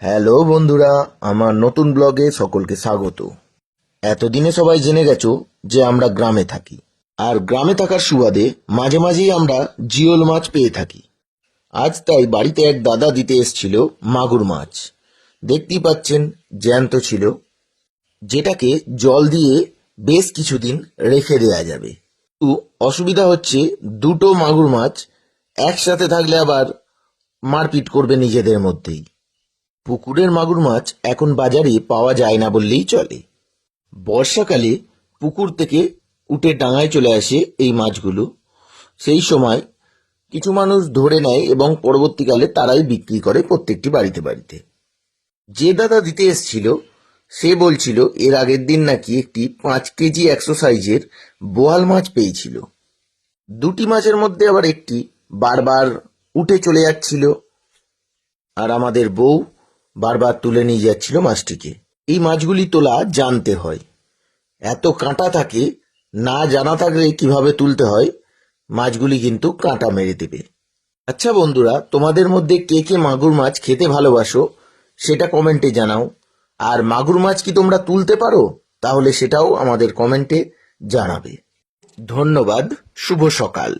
Hello বন্ধুরা, আমার নতুন ব্লগে সকলকে স্বাগত। এতদিনে সবাই জেনে গেছো যে আমরা গ্রামে থাকি, আর গ্রামে থাকার সুবাদে মাঝে মাঝেই আমরা জিওল মাছ পেয়ে থাকি। আজ তাই বাড়িতে এক দাদা দিতে এসেছিল মাগুর মাছ। দেখতেই পাচ্ছেন জ্যান্ত ছিল, যেটাকে জল দিয়ে বেশ কিছুদিন রেখে দেয়া যাবে। কিন্তু অসুবিধা হচ্ছে, দুটো মাগুর মাছ একসাথে থাকলে আবার মারপিট করবে নিজেদের মধ্যেই। পুকুরের মাগুর মাছ এখন বাজারে পাওয়া যায় না বললেই চলে। বর্ষাকালে পুকুর থেকে উঠে ডাঙায় চলে আসে এই মাছগুলো। সেই সময় কিছু মানুষ ধরে নেয় এবং পরবর্তীকালে তারাই বিক্রি করে প্রত্যেকটি বাড়িতে বাড়িতে। যে দাদা দিতে এসছিল সে বলছিল এর আগের দিন নাকি একটি 5 কেজি 100 সাইজের বোয়াল মাছ পেয়েছিল। দুটি মাছের মধ্যে আবার একটি বারবার উঠে চলে যাচ্ছিল, আর আমাদের বউ বারবার তুলে নিয়ে যাচ্ছিল মাছটিকে। এই মাছগুলি তোলা জানতে হয়, এত কাঁটা থাকে, না জানা থাকলে কিভাবে তুলতে হয় মাছগুলি কিন্তু কাঁটা মেরে দেবে। আচ্ছা বন্ধুরা, তোমাদের মধ্যে কে কে মাগুর মাছ খেতে ভালোবাসো সেটা কমেন্টে জানাও। আর মাগুর মাছ কি তোমরা তুলতে পারো? তাহলে সেটাও আমাদের কমেন্টে জানাবে। ধন্যবাদ। শুভ সকাল।